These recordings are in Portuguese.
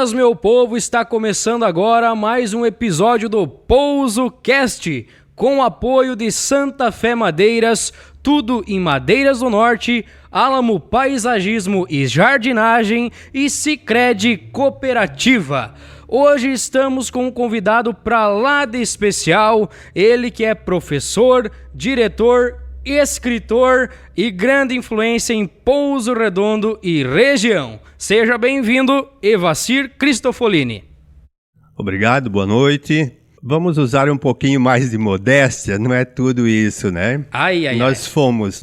Buenas, meu povo, está começando agora mais um episódio do Pouso Cast, com o apoio de Santa Fé Madeiras, tudo em Madeiras do Norte, Álamo Paisagismo e Jardinagem e Sicredi Cooperativa. Hoje estamos com um convidado pra lá de especial, ele que é professor, diretor, escritor e grande influência em Pouso Redondo e região. Seja bem-vindo, Evacir Cristofolini. Obrigado, boa noite. Vamos usar um pouquinho mais de modéstia, não é tudo isso, né? Nós fomos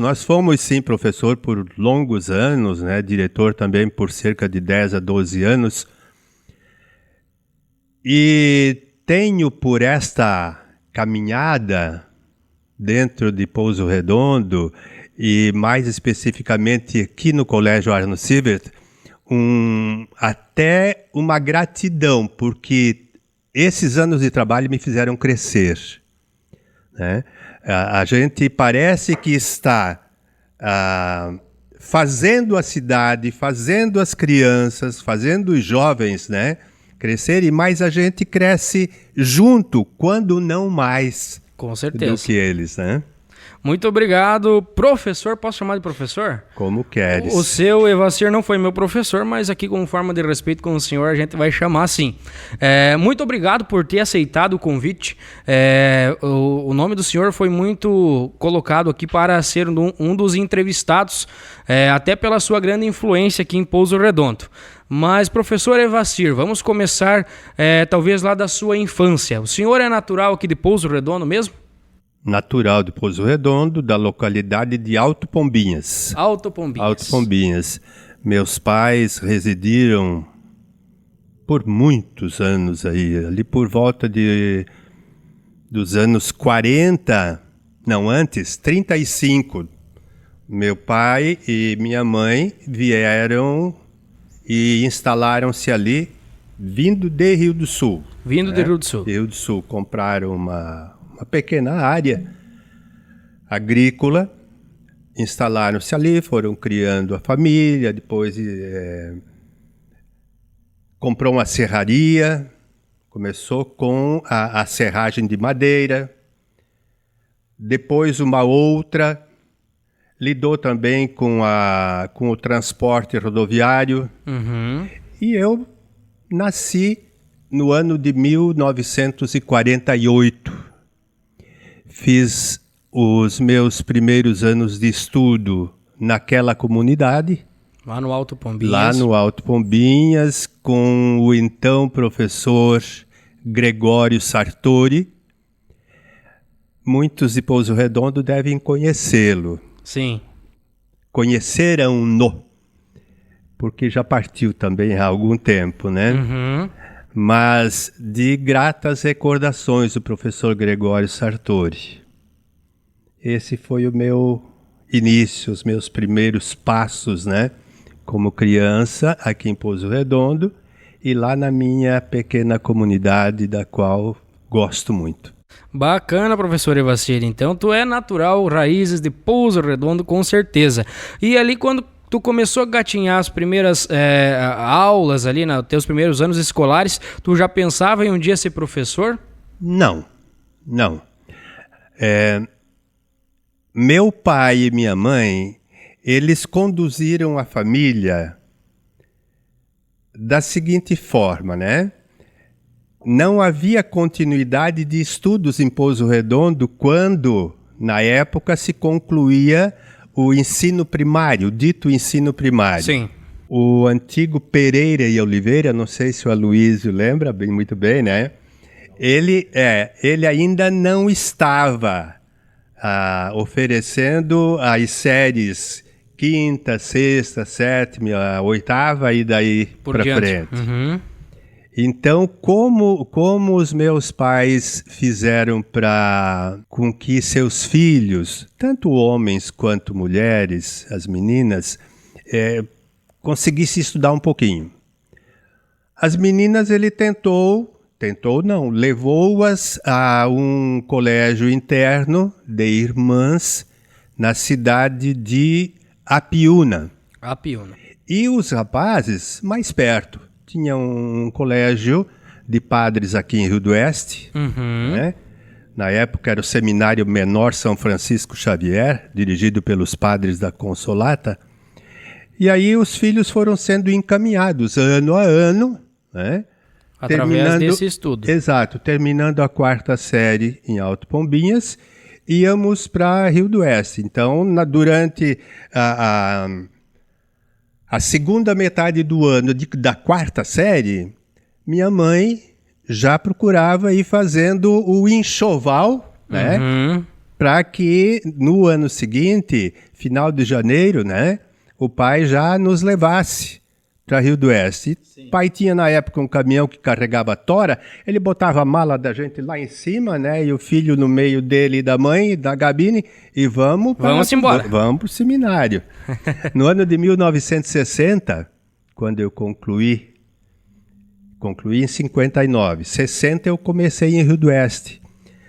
sim professor por longos anos, né? Diretor também por cerca de 10 a 12 anos. E tenho por esta caminhada dentro de Pouso Redondo e mais especificamente aqui no Colégio Arno Siebert, até uma gratidão, porque esses anos de trabalho me fizeram crescer, né? A gente parece que está fazendo a cidade, fazendo as crianças, fazendo os jovens, né, crescerem, mas a gente cresce junto, quando não mais. Com certeza. Do que eles, né? Muito obrigado, professor. Posso chamar de professor? Como queres. O seu Evacir não foi meu professor, mas aqui, como forma de respeito com o senhor, a gente vai chamar assim. Muito obrigado por ter aceitado o convite. O nome do senhor foi muito colocado aqui para ser um dos entrevistados, até pela sua grande influência aqui em Pouso Redondo. Mas, professor Evacir, vamos começar talvez lá da sua infância. O senhor é natural aqui de Pouso Redondo mesmo? Natural de Pouso Redondo, da localidade de Alto Pombinhas. Alto Pombinhas. Alto Pombinhas. Meus pais residiram por muitos anos aí, ali por volta dos anos 40, não antes, 35. Meu pai e minha mãe vieram e instalaram-se ali, vindo de Rio do Sul. Vindo de Rio do Sul. Rio do Sul, compraram uma pequena área agrícola, instalaram-se ali, foram criando a família, depois comprou uma serraria, começou com a serragem de madeira, depois uma outra, lidou também com o transporte rodoviário, e eu nasci no ano de 1948. Fiz os meus primeiros anos de estudo naquela comunidade. Lá no Alto Pombinhas. Lá no Alto Pombinhas, com o então professor Gregório Sartori. Muitos de Pouso Redondo devem conhecê-lo. Sim. Conheceram-no, porque já partiu também há algum tempo, né? Uhum. Mas de gratas recordações do professor Gregório Sartori. Esse foi o meu início, os meus primeiros passos, né? Como criança aqui em Pouso Redondo e lá na minha pequena comunidade, da qual gosto muito. Bacana, professor Evacir. Então, tu é natural, raízes de Pouso Redondo, com certeza. E ali, quando tu começou a gatinhar as primeiras aulas ali, nos teus primeiros anos escolares, tu já pensava em um dia ser professor? Não. Meu pai e minha mãe, eles conduziram a família da seguinte forma, né? Não havia continuidade de estudos em Pouso Redondo quando, na época, se concluía o ensino primário, dito ensino primário. Sim. O antigo Pereira e Oliveira, não sei se o Aloysio lembra muito bem, né? Ele ainda não estava oferecendo as séries quinta, sexta, sétima, oitava e daí para frente. Uhum. Então, como os meus pais fizeram com que seus filhos, tanto homens quanto mulheres, as meninas, conseguissem estudar um pouquinho. As meninas ele levou-as a um colégio interno de irmãs na cidade de Apiúna. Apiúna. E os rapazes mais perto, tinha um colégio de padres aqui em Rio do Oeste, né? Na época era o Seminário Menor São Francisco Xavier, dirigido pelos padres da Consolata. E aí os filhos foram sendo encaminhados ano a ano, né? Através desse estudo. Exato, terminando a 4ª série em Alto Pombinhas, íamos para Rio do Oeste. Então, durante a segunda metade do ano da 4ª série, minha mãe já procurava ir fazendo o enxoval, né? Para que no ano seguinte, final de janeiro, né, o pai já nos levasse para Rio do Oeste. O pai tinha na época um caminhão que carregava tora, ele botava a mala da gente lá em cima, né, e o filho no meio dele e da mãe, da Gabine, e vamos embora. Vamos para o seminário. No ano de 1960, quando eu concluí em 59. 60 eu comecei em Rio do Oeste.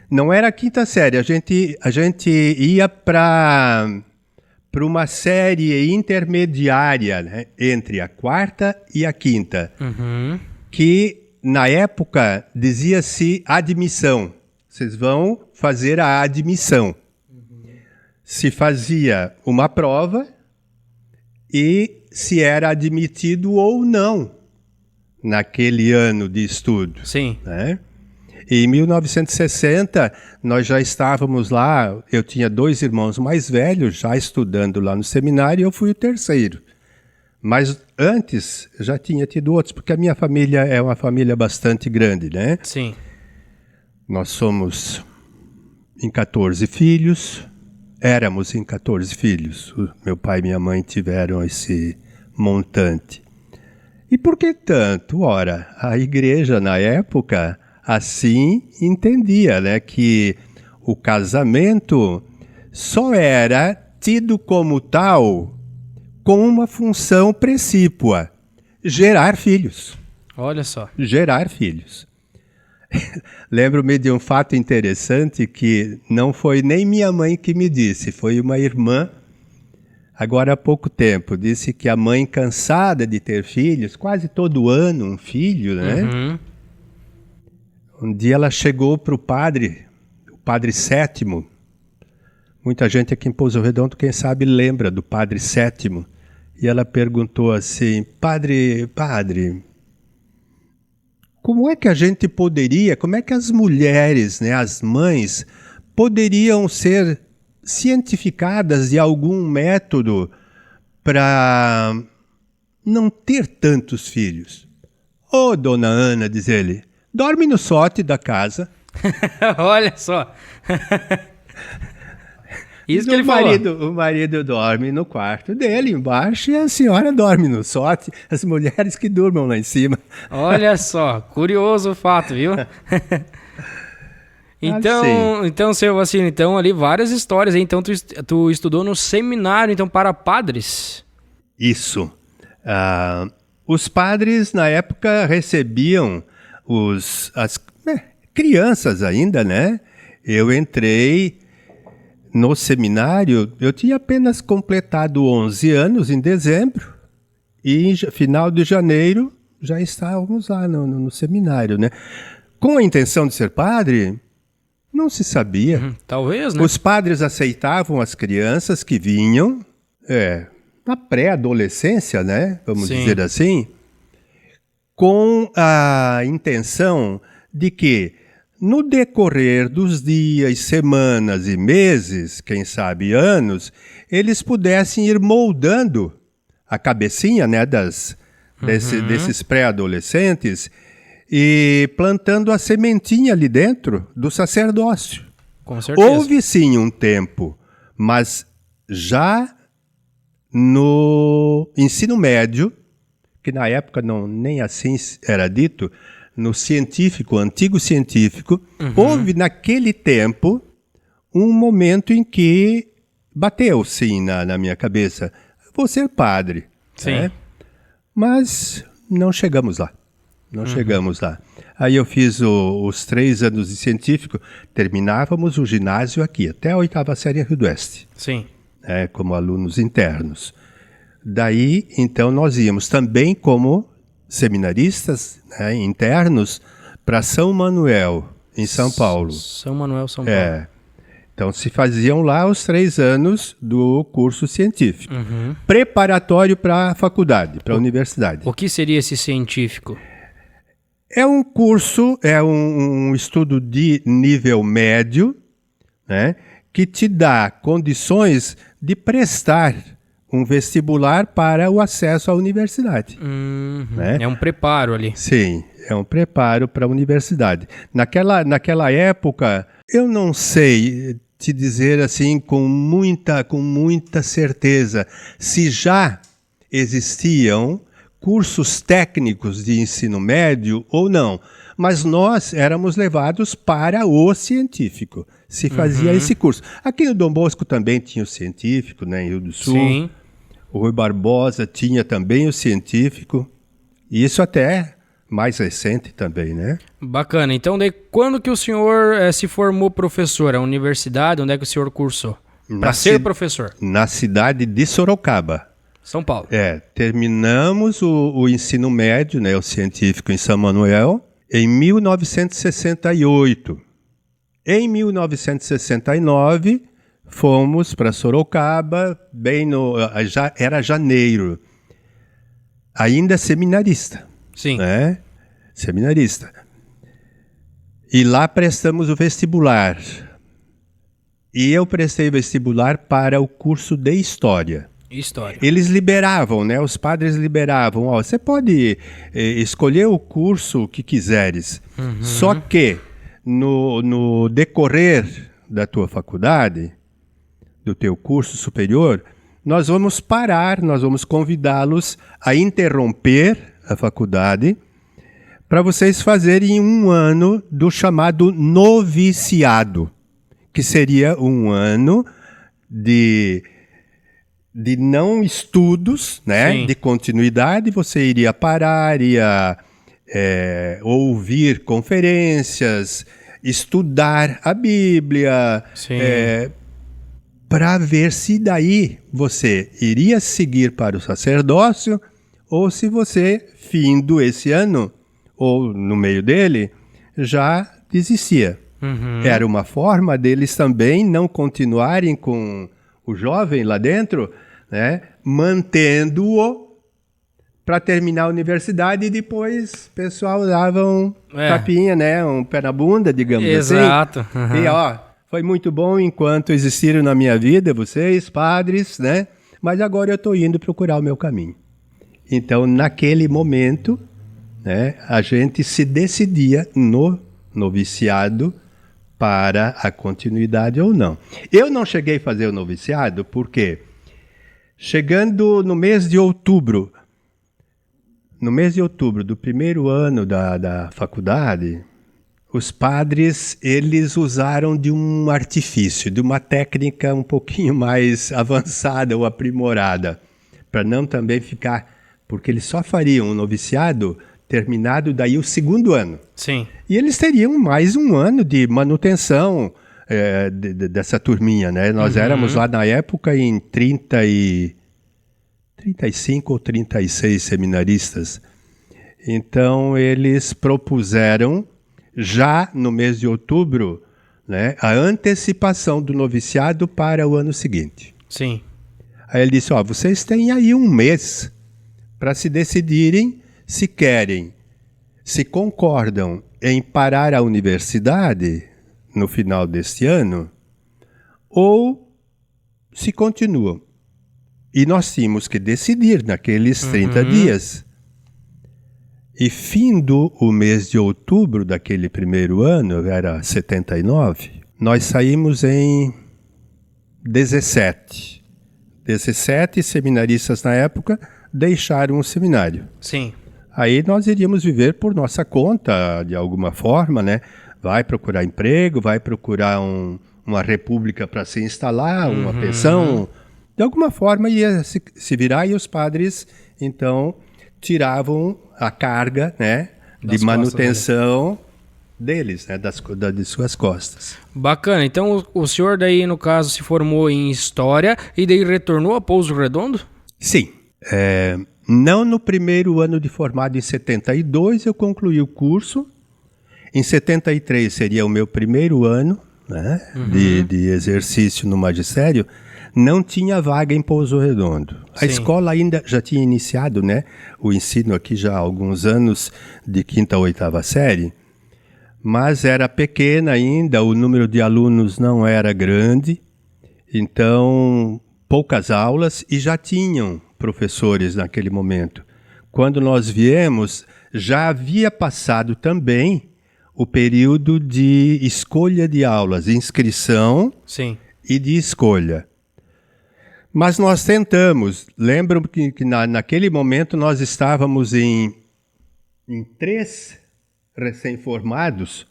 Não era a 5ª série, a gente ia para uma série intermediária, né, entre a 4ª e a 5ª, que na época dizia-se admissão. Vocês vão fazer a admissão. Se fazia uma prova e se era admitido ou não naquele ano de estudo. Sim. Né? E em 1960, nós já estávamos lá, eu tinha 2 irmãos mais velhos, já estudando lá no seminário, e eu fui o terceiro. Mas antes, já tinha tido outros, porque a minha família é uma família bastante grande, né? Sim. Nós somos em 14 filhos, éramos em 14 filhos. Meu pai e minha mãe tiveram esse montante. E por que tanto? Ora, a igreja na época assim entendia, né, que o casamento só era tido como tal com uma função precípua: gerar filhos. Olha só. Gerar filhos. Lembro-me de um fato interessante que não foi nem minha mãe que me disse, foi uma irmã. Agora há pouco tempo, disse que a mãe, cansada de ter filhos, quase todo ano um filho, né? Um dia ela chegou para o padre Sétimo. Muita gente aqui em Pouso Redondo, quem sabe, lembra do padre Sétimo. E ela perguntou assim: Padre, como é que a gente poderia, como é que as mulheres, né, as mães, poderiam ser cientificadas de algum método para não ter tantos filhos? Ô, dona Ana, diz ele, dorme no sóte da casa. Olha só. Isso que ele falou. O marido dorme no quarto dele, embaixo, e a senhora dorme no sóte, as mulheres que durmam lá em cima. Olha só, curioso o fato, viu? Então, seu Vacino, então ali várias histórias. Então tu estudou no seminário, então, para padres? Isso. Os padres, na época, recebiam as crianças ainda, né? Eu entrei no seminário, eu tinha apenas completado 11 anos em dezembro, e em final de janeiro já estávamos lá no seminário, né? Com a intenção de ser padre, não se sabia. Talvez, né? Os padres aceitavam as crianças que vinham na pré-adolescência, né? Vamos dizer assim, com a intenção de que no decorrer dos dias, semanas e meses, quem sabe anos, eles pudessem ir moldando a cabecinha, né, desses pré-adolescentes e plantando a sementinha ali dentro do sacerdócio. Com certeza. Houve sim um tempo, mas já no ensino médio, que na época nem assim era dito, no científico, antigo científico, houve naquele tempo um momento em que bateu sim na minha cabeça: vou ser padre. Sim. Né? Mas não chegamos lá. Não chegamos lá. Aí eu fiz os 3 anos de científico, terminávamos o ginásio aqui, até a 8ª série em Rio do Oeste. Sim. Como alunos internos. Daí, então, nós íamos também como seminaristas, né, internos para São Manuel, em São Paulo. São Manuel, São Paulo. Então se faziam lá os 3 anos do curso científico, preparatório para a faculdade, para a universidade. O que seria esse científico? É um curso, é um estudo de nível médio, né, que te dá condições de prestar um vestibular para o acesso à universidade. Né? É um preparo ali. Sim, é um preparo para a universidade. Naquela época, eu não sei te dizer assim com muita certeza se já existiam cursos técnicos de ensino médio ou não, mas nós éramos levados para o científico. Se fazia esse curso. Aqui no Dom Bosco também tinha o científico, né, em Rio do Sul. Sim. O Rui Barbosa tinha também o científico. E isso até mais recente também, né? Bacana. Então, daí, quando que o senhor se formou professor? A universidade? Onde é que o senhor cursou? Para ser professor? Na cidade de Sorocaba. São Paulo. Terminamos o ensino médio, né, o científico em São Manuel, em 1968. Em 1969, fomos para Sorocaba, já era janeiro. Ainda seminarista. Sim. Né? Seminarista. E lá prestamos o vestibular. E eu prestei vestibular para o curso de História. História. Eles liberavam, né? Os padres liberavam. Ó, você pode escolher o curso que quiseres. Só que no decorrer da tua faculdade, do teu curso superior, nós vamos parar, nós vamos convidá-los a interromper a faculdade para vocês fazerem um ano do chamado noviciado, que seria um ano de não estudos, né? Sim. De continuidade. Você iria parar, iria ouvir conferências, estudar a Bíblia, para ver se daí você iria seguir para o sacerdócio ou se você, findo esse ano, ou no meio dele, já desistia. Era uma forma deles também não continuarem com o jovem lá dentro, né, mantendo-o para terminar a universidade e depois o pessoal dava um tapinha, né, um pé na bunda, digamos assim. Exato. E ó, foi muito bom enquanto existiram na minha vida vocês, padres, né, mas agora eu estou indo procurar o meu caminho. Então, naquele momento, né, a gente se decidia no noviciado para a continuidade ou não. Eu não cheguei a fazer o noviciado porque, chegando no mês de outubro do primeiro ano da faculdade, os padres, eles usaram de um artifício, de uma técnica um pouquinho mais avançada ou aprimorada, para não também ficar, porque eles só fariam o noviciado terminado daí o segundo ano. Sim. E eles teriam mais um ano de manutenção dessa turminha, né? Nós éramos lá na época em 35 ou 36 seminaristas. Então, eles propuseram, já no mês de outubro, né, a antecipação do noviciado para o ano seguinte. Sim. Aí ele disse, ó, vocês têm aí um mês para se decidirem se querem, se concordam em parar a universidade no final deste ano ou se continuam. E nós tínhamos que decidir naqueles 30 dias. E findo o mês de outubro daquele primeiro ano, era 79, nós saímos em 17. 17 seminaristas na época deixaram o seminário. Sim. Aí nós iríamos viver por nossa conta, de alguma forma, né? Vai procurar emprego, vai procurar uma república para se instalar, uma pensão. De alguma forma ia se virar e os padres, então, tiravam a carga, né, de manutenção deles, né, de suas costas. Bacana. Então o senhor daí, no caso, se formou em História e daí retornou a Pouso Redondo? Sim. Não no primeiro ano de formado, em 72 eu concluí o curso. Em 73 seria o meu primeiro ano, né, de exercício no magistério. Não tinha vaga em Pouso Redondo. A escola ainda já tinha iniciado, né, o ensino aqui já há alguns anos, de 5ª a 8ª série. Mas era pequena ainda, o número de alunos não era grande. Então, poucas aulas, e já tinham professores naquele momento. Quando nós viemos, já havia passado também o período de escolha de aulas, inscrição e de escolha. Mas nós tentamos. Lembro que naquele momento nós estávamos em 3 recém-formados,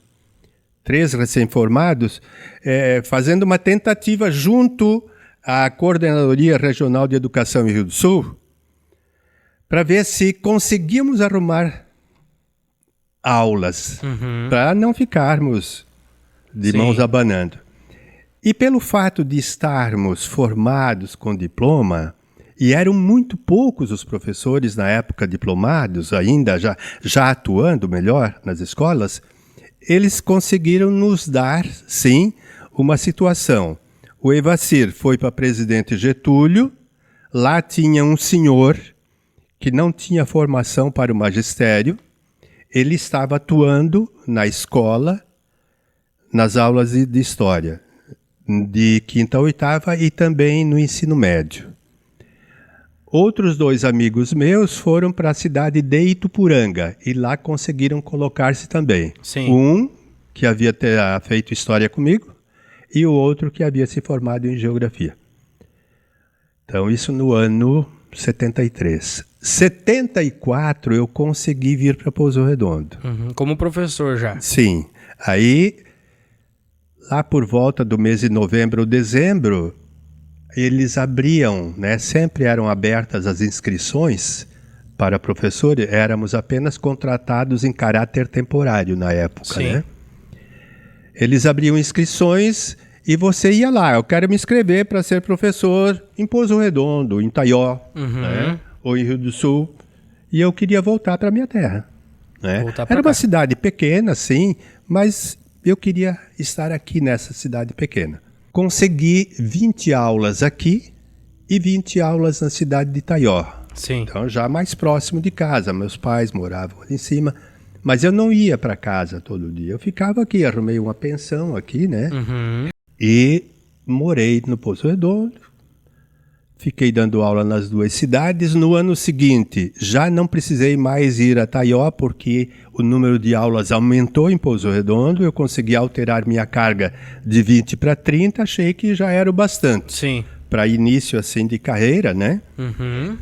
fazendo uma tentativa junto à Coordenadoria Regional de Educação em Rio do Sul, para ver se conseguimos arrumar aulas, para não ficarmos de mãos abanando. E pelo fato de estarmos formados com diploma, e eram muito poucos os professores na época diplomados, ainda já atuando melhor nas escolas, eles conseguiram nos dar, sim, uma situação. O Evacir foi para Presidente Getúlio, lá tinha um senhor que não tinha formação para o magistério, ele estava atuando na escola, nas aulas de história, de 5ª a 8ª e também no ensino médio. Outros 2 amigos meus foram para a cidade de Itupuranga e lá conseguiram colocar-se também. Um que havia feito história comigo e o outro que havia se formado em geografia. Então isso no ano 73. 74 eu consegui vir para Pouso Redondo. Como professor já? Sim. Aí, lá por volta do mês de novembro ou dezembro, eles abriam, né? Sempre eram abertas as inscrições para professor. Éramos apenas contratados em caráter temporário na época, né? Eles abriam inscrições e você ia lá. Eu quero me inscrever para ser professor em Pouso Redondo, em Taió, né? Ou em Rio do Sul. E eu queria voltar para minha terra, né? Era uma cidade pequena, sim, mas eu queria estar aqui nessa cidade pequena. Consegui 20 aulas aqui e 20 aulas na cidade de Taió. Então já mais próximo de casa. Meus pais moravam ali em cima, mas eu não ia para casa todo dia. Eu ficava aqui, arrumei uma pensão aqui, né? E morei no Pouso Redondo. Fiquei dando aula nas 2 cidades. No ano seguinte, já não precisei mais ir a Taió, porque o número de aulas aumentou em Pouso Redondo. Eu consegui alterar minha carga de 20 para 30. Achei que já era o bastante. Para início assim de carreira, né?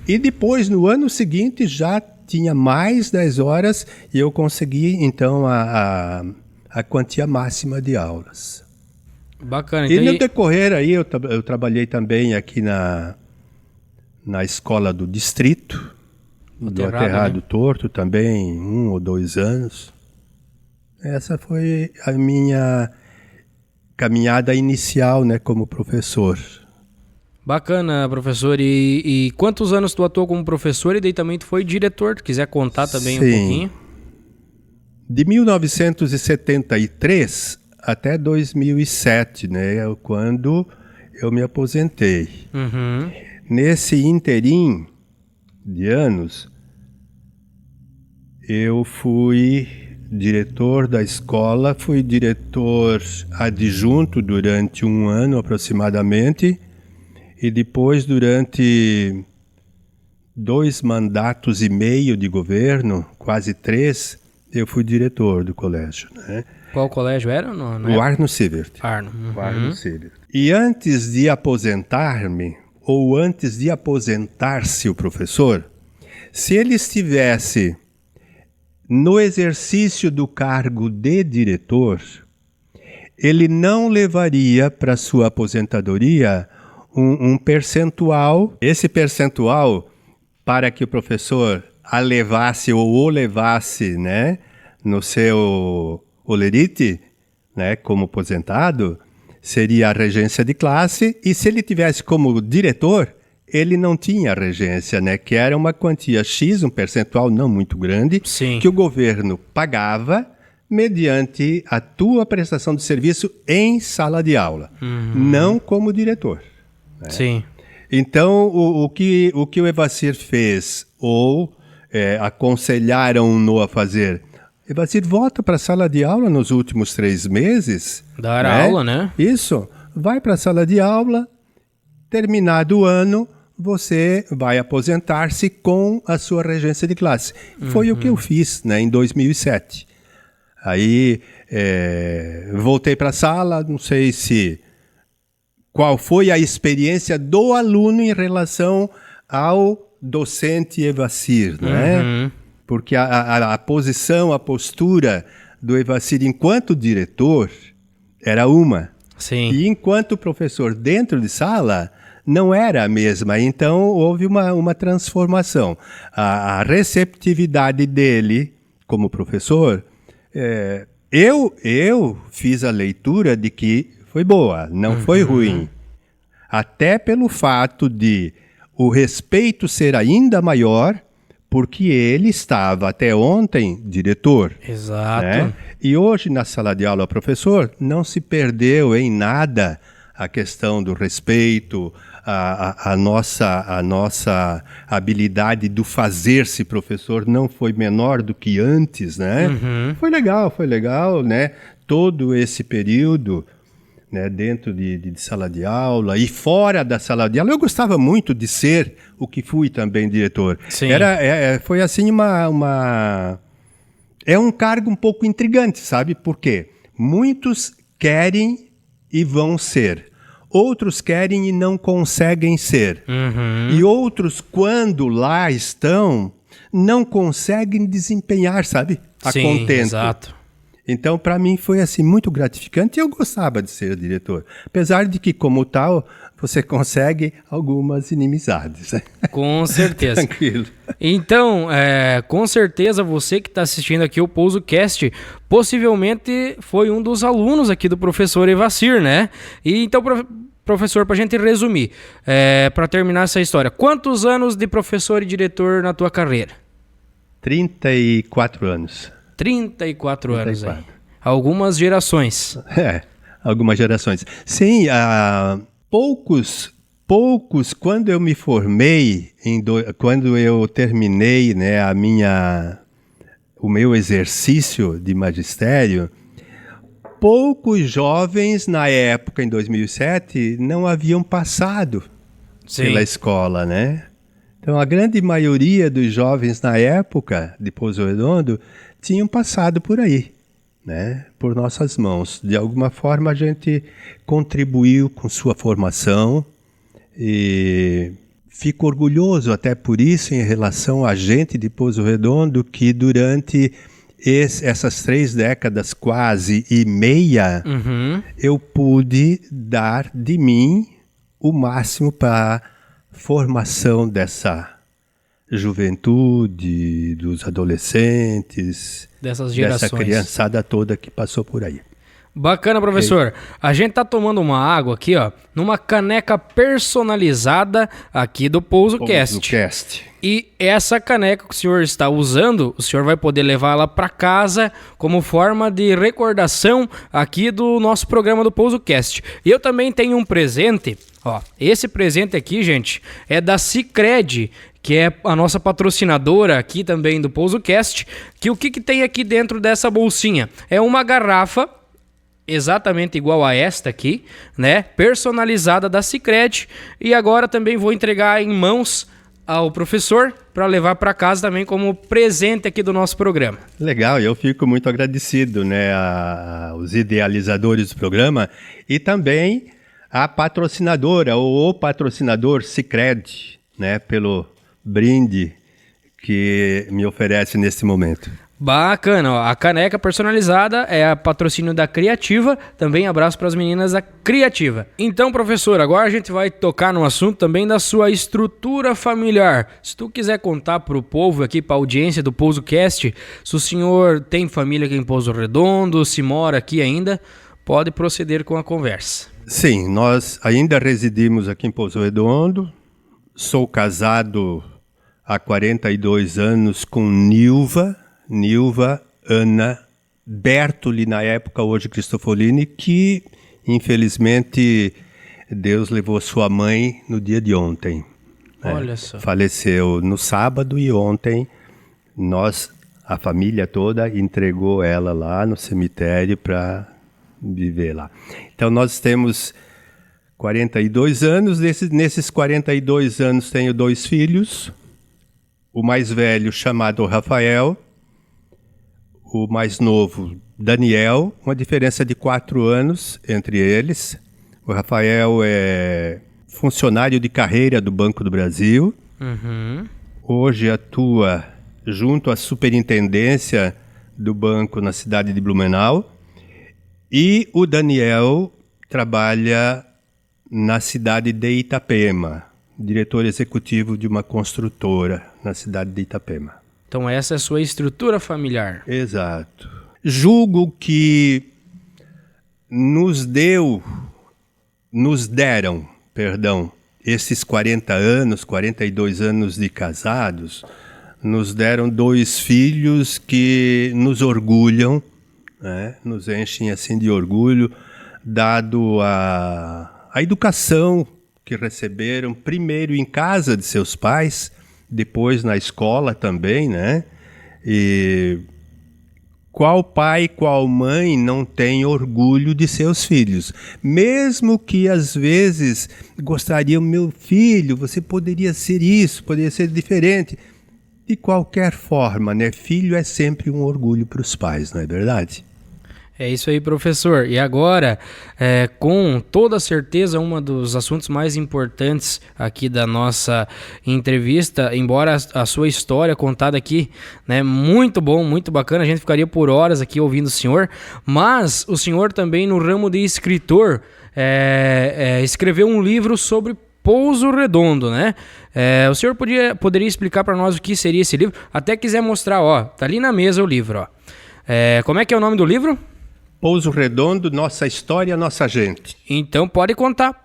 E depois, no ano seguinte, já tinha mais 10 horas e eu consegui, então, a quantia máxima de aulas. Bacana. E no decorrer aí, eu trabalhei também aqui na escola do distrito, do Aterrado Torto, também 1 ou 2 anos. Essa foi a minha caminhada inicial, né, como professor. Bacana, professor. E quantos anos tu atuou como professor e daí também tu foi diretor? Tu quiser contar também um pouquinho? De 1973 até 2007, né, quando eu me aposentei. Nesse interim de anos, eu fui diretor da escola, fui diretor adjunto durante 1 ano aproximadamente, e depois, durante 2 mandatos e meio de governo, quase 3, eu fui diretor do colégio, né? Qual colégio era? O Arno Sievert. O Arno Sievert. E antes de aposentar-me, ou antes de aposentar-se o professor, se ele estivesse no exercício do cargo de diretor, ele não levaria para sua aposentadoria um percentual. Esse percentual, para que o professor a levasse ou o levasse, né, no seu olerite, né, como aposentado, seria a regência de classe, e se ele tivesse como diretor, ele não tinha regência, né? Que era uma quantia X, um percentual não muito grande, Sim. que o governo pagava mediante a tua prestação de serviço em sala de aula, não como diretor. Né? Sim. Então, o que o Evacir fez, ou aconselharam-no a fazer, Evacir, volta para a sala de aula nos últimos 3 meses. Dar aula, né? Isso. Vai para a sala de aula, terminado o ano, você vai aposentar-se com a sua regência de classe. Foi o que eu fiz, né, em 2007. Aí voltei para a sala, não sei qual foi a experiência do aluno em relação ao docente Evacir, né? Porque a posição, a postura do Evacir enquanto diretor era uma. Sim. E enquanto professor dentro de sala, não era a mesma. Então, houve uma transformação. A receptividade dele como professor, eu fiz a leitura de que foi boa, não foi ruim. Até pelo fato de o respeito ser ainda maior, porque ele estava até ontem diretor. Exato. Né? E hoje, na sala de aula, professor, não se perdeu em nada a questão do respeito, a nossa habilidade do fazer-se professor não foi menor do que antes, né? Foi legal, né? Todo esse período, né, dentro de sala de aula e fora da sala de aula. Eu gostava muito de ser o que fui também diretor. Sim. Foi assim é um cargo um pouco intrigante, sabe? Por quê? Muitos querem e vão ser. Outros querem e não conseguem ser. E outros, quando lá estão, não conseguem desempenhar, sabe? A Sim, contento. exato. Então, para mim, foi assim muito gratificante e eu gostava de ser diretor. Apesar de que, como tal, você consegue algumas inimizades. Né? Com certeza. Tranquilo. Então, com certeza, você que está assistindo aqui o PousoCast, possivelmente foi um dos alunos aqui do professor Evacir, né? E então, professor, para a gente resumir, para terminar essa história, quantos anos de professor e diretor na tua carreira? 34 anos. 34 anos aí. Algumas gerações. Algumas gerações. Sim, poucos, quando eu me formei, quando eu terminei, né, o meu exercício de magistério, poucos jovens na época, em 2007, não haviam passado pela escola, né? Então, a grande maioria dos jovens na época de Pouso Redondo tinham passado por aí, né? Por nossas mãos. De alguma forma, a gente contribuiu com sua formação e fico orgulhoso até por isso em relação a gente de Pouso Redondo que durante essas 3 décadas quase e meia, eu pude dar de mim o máximo para a formação dessa juventude, dos adolescentes, dessas gerações, dessa criançada toda que passou por aí. Bacana, professor. Okay. A gente tá tomando uma água aqui, ó, numa caneca personalizada aqui do PousoCast. E essa caneca que o senhor está usando, o senhor vai poder levá-la para casa como forma de recordação aqui do nosso programa do PousoCast. E eu também tenho um presente, ó. Esse presente aqui, gente, é da Sicredi, que é a nossa patrocinadora aqui também do PousoCast. Que o que tem aqui dentro dessa bolsinha? É uma garrafa exatamente igual a esta aqui, né? Personalizada da Sicredi. E agora também vou entregar em mãos ao professor para levar para casa também como presente aqui do nosso programa. Legal, eu fico muito agradecido, né, aos idealizadores do programa e também a patrocinadora ou o patrocinador Sicredi, né, pelo brinde que me oferece nesse momento. Bacana, ó. A caneca personalizada é a patrocínio da Criativa, também abraço para as meninas da Criativa. Então, professor, agora a gente vai tocar no assunto também da sua estrutura familiar. Se tu quiser contar para o povo aqui, para a audiência do PousoCast, se o senhor tem família aqui em Pouso Redondo, se mora aqui ainda, pode proceder com a conversa. Sim, nós ainda residimos aqui em Pouso Redondo, Sou casado há 42 anos com Nilva Ana Bertoli, na época, hoje Cristofolini, que infelizmente Deus levou sua mãe no dia de ontem. Olha só. Faleceu no sábado e ontem a família toda entregou ela lá no cemitério para viver lá. Então nós temos 42 anos, nesses 42 anos tenho 2 filhos, o mais velho chamado Rafael, o mais novo Daniel, uma diferença de 4 anos entre eles. O Rafael é funcionário de carreira do Banco do Brasil, hoje atua junto à superintendência do banco na cidade de Blumenau, e o Daniel trabalha na cidade de Itapema, diretor executivo de uma construtora na cidade de Itapema. Então essa é a sua estrutura familiar. Exato. Julgo que nos deram, esses 42 anos de casados, nos deram 2 filhos que nos orgulham, né? Nos enchem assim de orgulho, dado a educação que receberam, primeiro em casa de seus pais, depois na escola também, né? E qual pai, qual mãe não tem orgulho de seus filhos? Mesmo que às vezes gostariam, meu filho, você poderia ser isso, poderia ser diferente. De qualquer forma, né? Filho é sempre um orgulho para os pais, não é verdade? É isso aí, professor. E agora, com toda certeza, um dos assuntos mais importantes aqui da nossa entrevista, embora a sua história contada aqui, né, muito bom, muito bacana, a gente ficaria por horas aqui ouvindo o senhor, mas o senhor também no ramo de escritor escreveu um livro sobre Pouso Redondo, né? O senhor poderia explicar para nós o que seria esse livro? Até quiser mostrar, ó, tá ali na mesa o livro, ó. Como é que é o nome do livro? Pouso Redondo, Nossa História, Nossa Gente. Então pode contar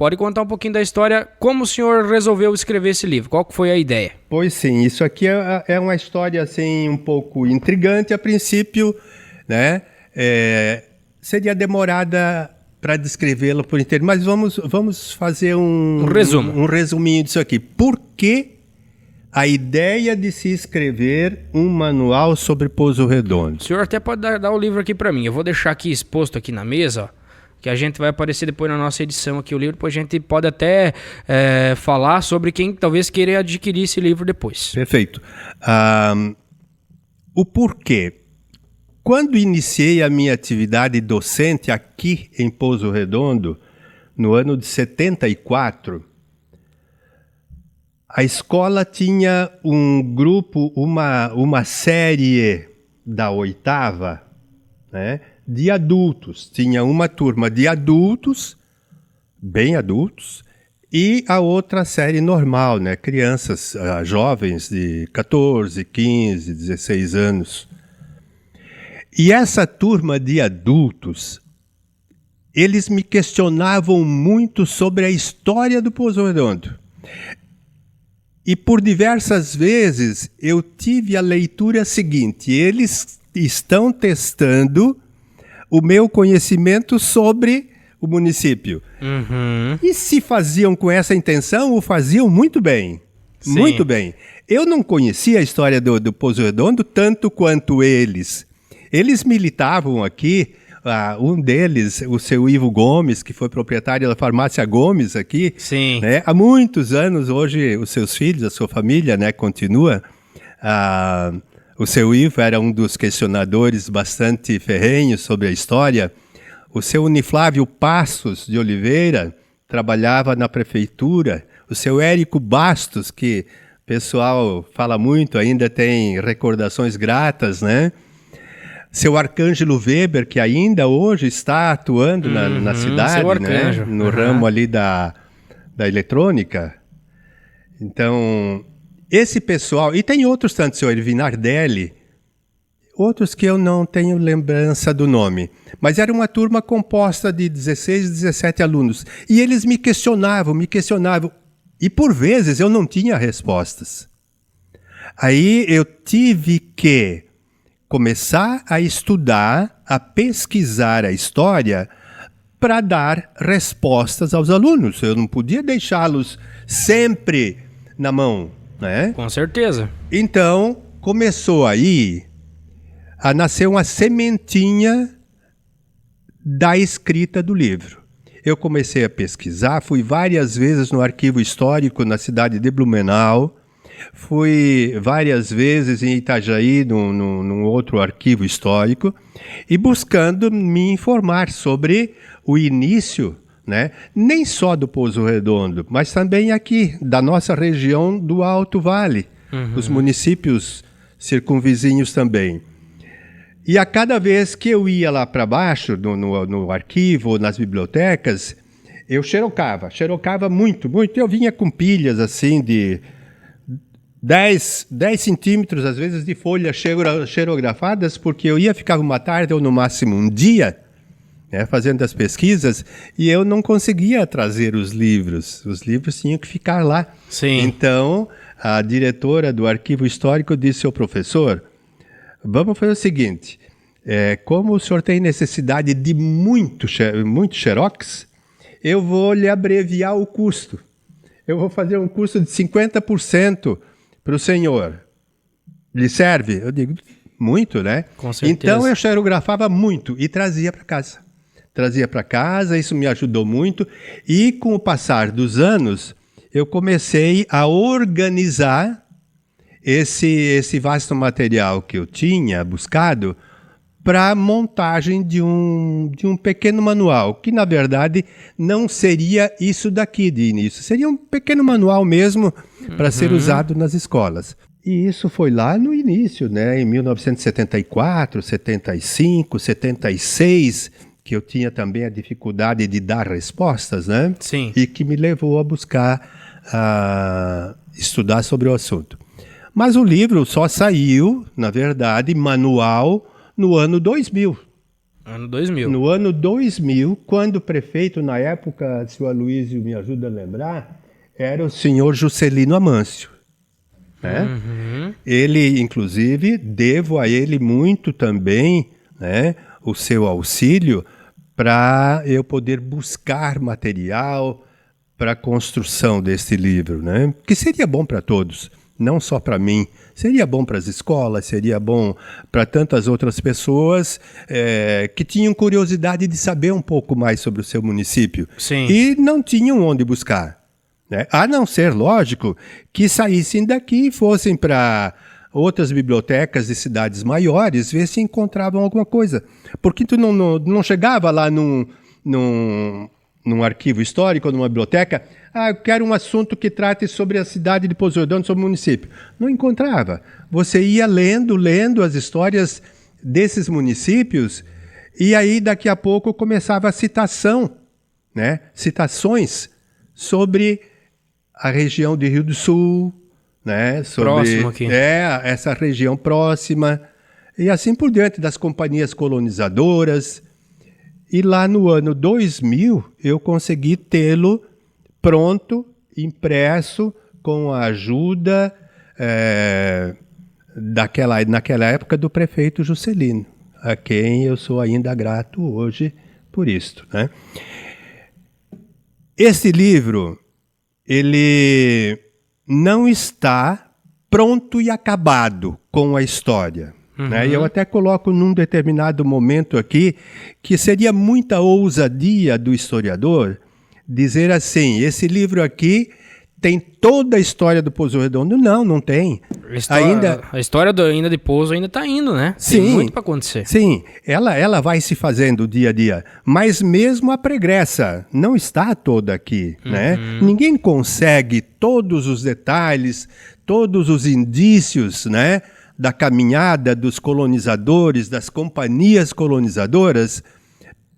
um pouquinho da história, como o senhor resolveu escrever esse livro, qual que foi a ideia? Pois sim, isso aqui é uma história assim um pouco intrigante a princípio, né? Seria demorada para descrevê-la por inteiro, mas vamos fazer um resumo. Um resuminho disso aqui. Por que a ideia de se escrever um manual sobre Pouso Redondo? O senhor até pode dar o livro aqui para mim. Eu vou deixar aqui exposto aqui na mesa, ó, que a gente vai aparecer depois na nossa edição aqui o livro, depois a gente pode até falar sobre quem talvez queira adquirir esse livro depois. Perfeito. O porquê? Quando iniciei a minha atividade docente aqui em Pouso Redondo, no ano de 74, a escola tinha um grupo, uma série da 8ª, né, de adultos. Tinha uma turma de adultos, bem adultos, e a outra série normal, né, crianças, jovens de 14, 15, 16 anos. E essa turma de adultos, eles me questionavam muito sobre a história do Pouso Redondo. E por diversas vezes eu tive a leitura seguinte: eles estão testando o meu conhecimento sobre o município. E se faziam com essa intenção, o faziam muito bem. Sim. Muito bem. Eu não conhecia a história do Pouso Redondo tanto quanto eles. Eles militavam aqui. Um deles, o seu Ivo Gomes, que foi proprietário da farmácia Gomes aqui, sim, né, há muitos anos. Hoje os seus filhos, a sua família, né, continua. O seu Ivo era um dos questionadores bastante ferrenhos sobre a história. O seu Uniflávio Passos de Oliveira trabalhava na prefeitura. O seu Érico Bastos, que o pessoal fala muito, ainda tem recordações gratas, né? Seu Arcângelo Weber, que ainda hoje está atuando na cidade, né? No ramo ali da eletrônica. Então, esse pessoal... E tem outros tantos, seu Ervinardelli, outros que eu não tenho lembrança do nome. Mas era uma turma composta de 16, 17 alunos. E eles me questionavam. E por vezes eu não tinha respostas. Aí eu tive que começar a estudar, a pesquisar a história para dar respostas aos alunos. Eu não podia deixá-los sempre na mão, né? Com certeza. Então, começou aí a nascer uma sementinha da escrita do livro. Eu comecei a pesquisar, fui várias vezes no arquivo histórico na cidade de Blumenau, fui várias vezes em Itajaí, num outro arquivo histórico, e buscando me informar sobre o início, né? Nem só do Pouso Redondo, mas também aqui, da nossa região do Alto Vale, os municípios circunvizinhos também. E a cada vez que eu ia lá para baixo, no arquivo, nas bibliotecas, eu xerocava muito, muito. Eu vinha com pilhas assim de 10 centímetros, às vezes, de folhas xerografadas, porque eu ia ficar uma tarde ou no máximo um dia, né, fazendo as pesquisas, e eu não conseguia trazer os livros. Os livros tinham que ficar lá. Sim. Então, a diretora do arquivo histórico disse ao professor: vamos fazer o seguinte, como o senhor tem necessidade de muito xerox, eu vou lhe abreviar o custo. Eu vou fazer um custo de 50% para o senhor. Lhe serve? Eu digo, muito, né? Com certeza. Então eu xerografava muito e trazia para casa. Trazia para casa, isso me ajudou muito. E com o passar dos anos, eu comecei a organizar esse vasto material que eu tinha buscado para a montagem de um pequeno manual, que na verdade não seria isso daqui de início, seria um pequeno manual mesmo para ser usado nas escolas. E isso foi lá no início, né, em 1974, 75, 76, que eu tinha também a dificuldade de dar respostas, né? Sim. E que me levou a buscar estudar sobre o assunto. Mas o livro só saiu, na verdade, manual, no ano 2000. Ano 2000. No ano 2000, quando o prefeito, na época, se o Aloysio me ajuda a lembrar, era o senhor Juscelino Amâncio. Né? Ele, inclusive, devo a ele muito também, né, o seu auxílio para eu poder buscar material para a construção desse livro, né? Que seria bom para todos. Não só para mim, seria bom para as escolas, seria bom para tantas outras pessoas que tinham curiosidade de saber um pouco mais sobre o seu município. Sim. E não tinham onde buscar, né? A não ser, lógico, que saíssem daqui e fossem para outras bibliotecas de cidades maiores, ver se encontravam alguma coisa. Porque tu não chegava lá num arquivo histórico, numa biblioteca, eu quero um assunto que trate sobre a cidade de Pouso Redondo, sobre o município. Não encontrava. Você ia lendo as histórias desses municípios, e aí daqui a pouco começava a citação, né? Citações sobre a região de Rio do Sul, né? Sobre, próximo aqui. Essa região próxima, e assim por diante, das companhias colonizadoras. E lá no ano 2000, eu consegui tê-lo pronto, impresso, com a ajuda naquela época do prefeito Juscelino, a quem eu sou ainda grato hoje por isto, né? Esse livro, ele não está pronto e acabado com a história. Né? Eu até coloco num determinado momento aqui que seria muita ousadia do historiador dizer assim, esse livro aqui tem toda a história do Pouso Redondo. Não tem. A história ainda de Pouso ainda está indo, né? Sim, tem muito para acontecer. Sim, ela vai se fazendo dia a dia, mas mesmo a pregressa não está toda aqui, né? Ninguém consegue todos os detalhes, todos os indícios, né, da caminhada dos colonizadores, das companhias colonizadoras,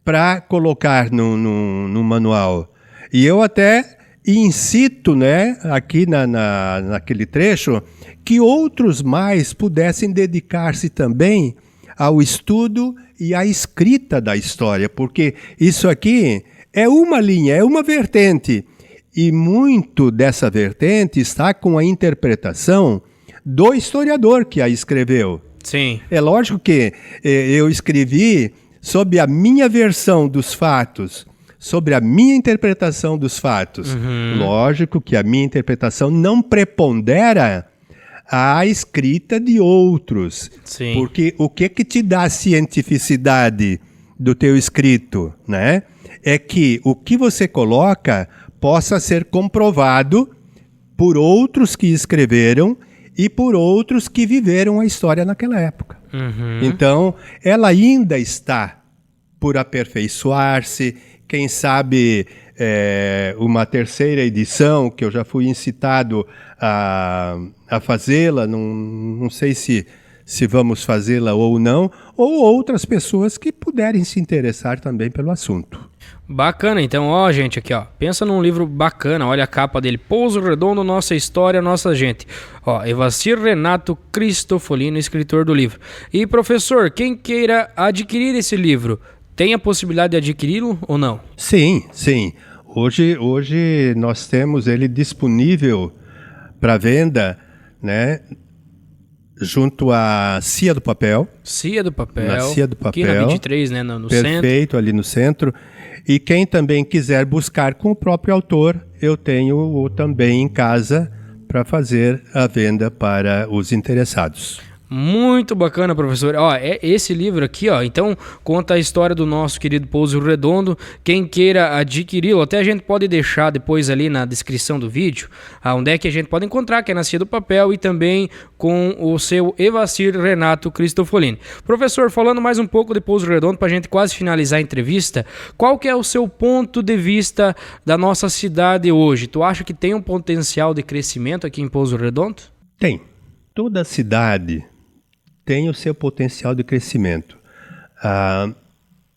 para colocar no manual. E eu até incito, né, aqui naquele trecho, que outros mais pudessem dedicar-se também ao estudo e à escrita da história, porque isso aqui é uma linha, é uma vertente, E muito dessa vertente está com a interpretação do historiador que a escreveu. Sim. É lógico que eu escrevi sob a minha versão dos fatos, sobre a minha interpretação dos fatos. Lógico que a minha interpretação não prepondera a escrita de outros. Sim. Porque o que te dá a cientificidade do teu escrito, né? É que o que você coloca possa ser comprovado por outros que escreveram e por outros que viveram a história naquela época. Então, ela ainda está por aperfeiçoar-se. Quem sabe uma terceira edição, que eu já fui incitado a fazê-la, não sei se vamos fazê-la ou não, ou outras pessoas que puderem se interessar também pelo assunto. Bacana, então, ó, gente, aqui, ó, pensa num livro bacana, olha a capa dele, Pouso Redondo, Nossa História, Nossa Gente. Ó, Evacir Renato Cristofolino, escritor do livro. E, professor, quem queira adquirir esse livro, tem a possibilidade de adquiri-lo ou não? Sim, sim. Hoje nós temos ele disponível para venda, né? Junto à Cia do Papel. Cia do Papel. Na Cia do Papel. Aqui na 23, né? No centro. Perfeito, ali no centro. E quem também quiser buscar com o próprio autor, eu tenho também em casa para fazer a venda para os interessados. Muito bacana, professor. Ó, é esse livro aqui, ó. Então, conta a história do nosso querido Pouso Redondo. Quem queira adquiri-lo, até a gente pode deixar depois ali na descrição do vídeo, onde é que a gente pode encontrar, que é na Cia do Papel e também com o seu Evacir Renato Cristofolini. Professor, falando mais um pouco de Pouso Redondo, para a gente quase finalizar a entrevista, qual que é o seu ponto de vista da nossa cidade hoje? Tu acha que tem um potencial de crescimento aqui em Pouso Redondo? Tem. Toda cidade tem o seu potencial de crescimento.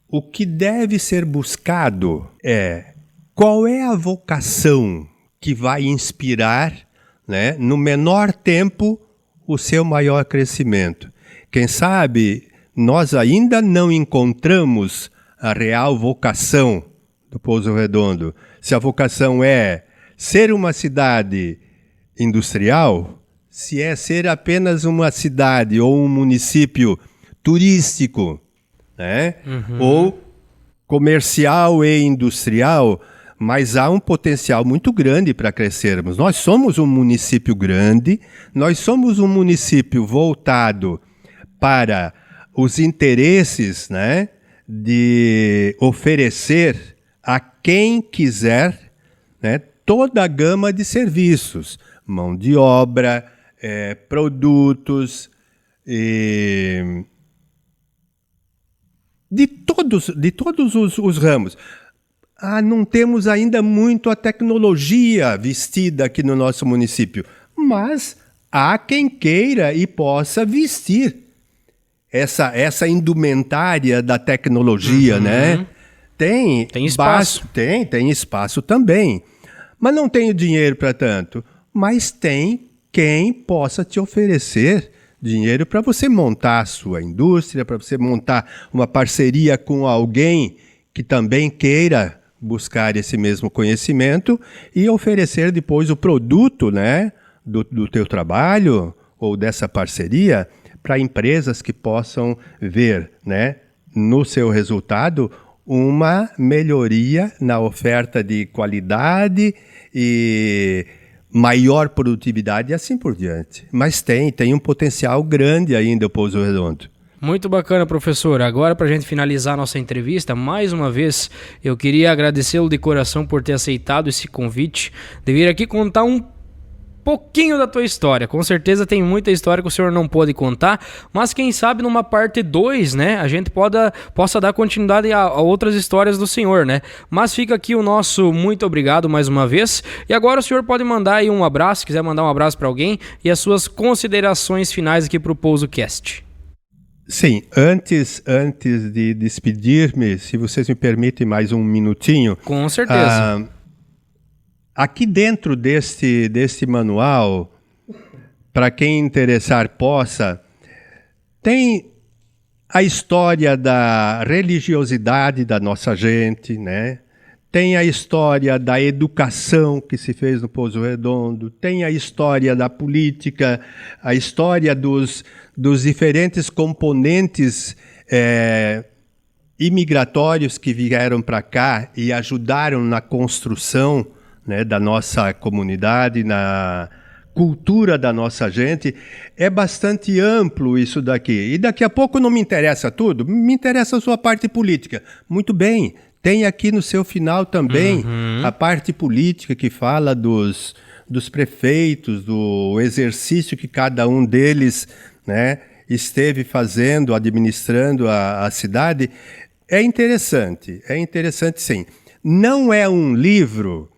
O que deve ser buscado é qual é a vocação que vai inspirar, né, no menor tempo o seu maior crescimento. Quem sabe nós ainda não encontramos a real vocação do Pouso Redondo. Se a vocação é ser uma cidade industrial, se é ser apenas uma cidade ou um município turístico, né? Ou comercial e industrial, mas há um potencial muito grande para crescermos. Nós somos um município grande, nós somos um município voltado para os interesses, né, de oferecer a quem quiser, né, toda a gama de serviços, mão de obra, produtos, de todos os ramos. Não temos ainda muito a tecnologia vestida aqui no nosso município, mas há quem queira e possa vestir essa indumentária da tecnologia, né? Tem espaço. Tem espaço também. Mas não tenho dinheiro para tanto. Mas tem quem possa te oferecer dinheiro para você montar a sua indústria, para você montar uma parceria com alguém que também queira buscar esse mesmo conhecimento e oferecer depois o produto, né, do teu trabalho ou dessa parceria para empresas que possam ver, né, no seu resultado uma melhoria na oferta de qualidade e maior produtividade e assim por diante. Mas tem um potencial grande ainda o Pouso Redondo. Muito bacana, professor. Agora, para a gente finalizar a nossa entrevista, mais uma vez, eu queria agradecê-lo de coração por ter aceitado esse convite de vir aqui contar um pouquinho da tua história. Com certeza tem muita história que o senhor não pôde contar, mas quem sabe numa parte 2, né, a gente possa dar continuidade a outras histórias do senhor, né? Mas fica aqui o nosso muito obrigado mais uma vez. E agora o senhor pode mandar aí um abraço, se quiser mandar um abraço para alguém, e as suas considerações finais aqui para o PousoCast. Sim, antes de despedir-me, se vocês me permitem mais um minutinho. Com certeza. Aqui dentro deste manual, para quem interessar possa, tem a história da religiosidade da nossa gente, né? tem a história da educação que se fez no Pouso Redondo, tem a história da política, a história dos diferentes componentes imigratórios que vieram para cá e ajudaram na construção, né, da nossa comunidade, na cultura da nossa gente. É bastante amplo isso daqui. E daqui a pouco não me interessa tudo, me interessa a sua parte política. Muito bem, tem aqui no seu final também a parte política que fala dos prefeitos, do exercício que cada um deles, né, esteve fazendo, administrando a cidade. É interessante sim. Não é um livro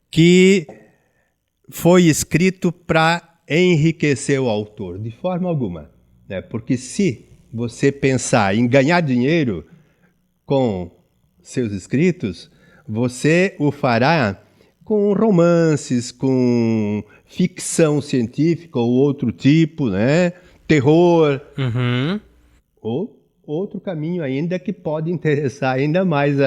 que foi escrito para enriquecer o autor, de forma alguma, né? Porque se você pensar em ganhar dinheiro com seus escritos, você o fará com romances, com ficção científica ou outro tipo, né? Terror, ou outro caminho ainda que pode interessar ainda mais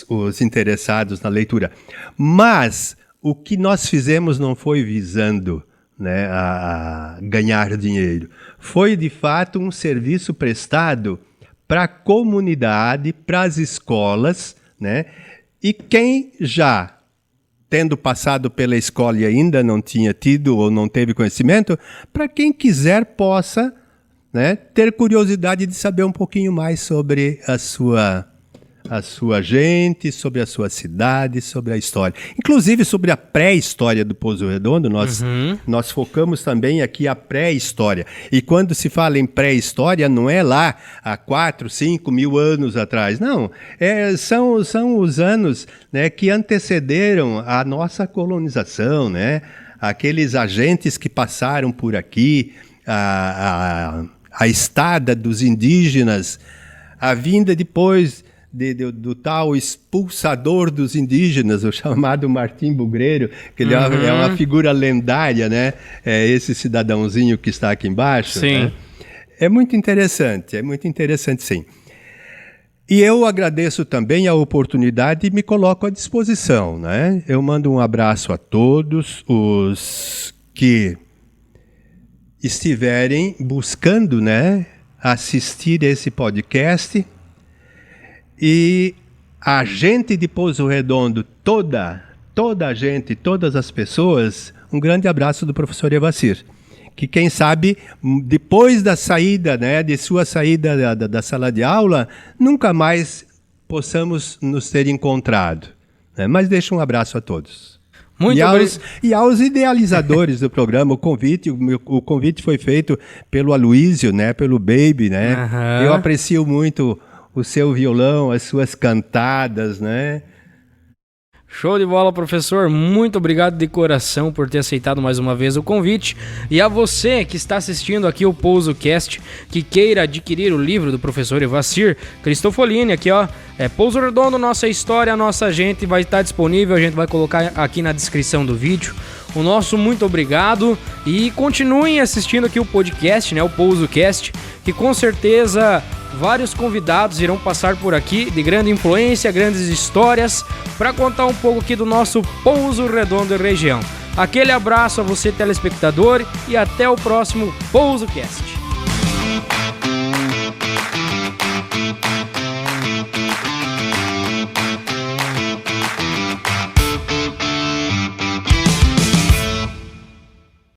os interessados na leitura. Mas o que nós fizemos não foi visando, né, a ganhar dinheiro. Foi, de fato, um serviço prestado para a comunidade, para as escolas, né? E quem já, tendo passado pela escola e ainda não tinha tido ou não teve conhecimento, para quem quiser possa, né, ter curiosidade de saber um pouquinho mais sobre a sua gente, sobre a sua cidade, sobre a história. Inclusive sobre a pré-história do Pouso Redondo, nós focamos também aqui a pré-história. E quando se fala em pré-história, não é lá há 4, 5 mil anos atrás. Não, são os anos, né, que antecederam a nossa colonização, né? Aqueles agentes que passaram por aqui, a estada dos indígenas, a vinda depois do tal expulsador dos indígenas, o chamado Martim Bugreiro, que ele é uma figura lendária, né? É esse cidadãozinho que está aqui embaixo. Sim. Né? É muito interessante sim. E eu agradeço também a oportunidade e me coloco à disposição, né? Eu mando um abraço a todos os que estiverem buscando, né, assistir esse podcast. E a gente de Pouso Redondo, toda a gente, todas as pessoas, um grande abraço do professor Evacir, que quem sabe, depois da saída, né, de sua saída da sala de aula, nunca mais possamos nos ter encontrado. Né? Mas deixo um abraço a todos. E aos idealizadores do programa, o convite foi feito pelo Aloysio, né, pelo Baby, né? Eu aprecio muito o seu violão, as suas cantadas, né? Show de bola, professor. Muito obrigado de coração por ter aceitado mais uma vez o convite. E a você que está assistindo aqui o PousoCast, que queira adquirir o livro do professor Evacir Cristofolini, aqui ó, Pouso Redondo, Nossa História, Nossa Gente, vai estar disponível, a gente vai colocar aqui na descrição do vídeo. O nosso muito obrigado e continuem assistindo aqui o podcast, né, o PousoCast, que com certeza vários convidados irão passar por aqui de grande influência, grandes histórias, para contar um pouco aqui do nosso Pouso Redondo e região. Aquele abraço a você, telespectador, e até o próximo PousoCast.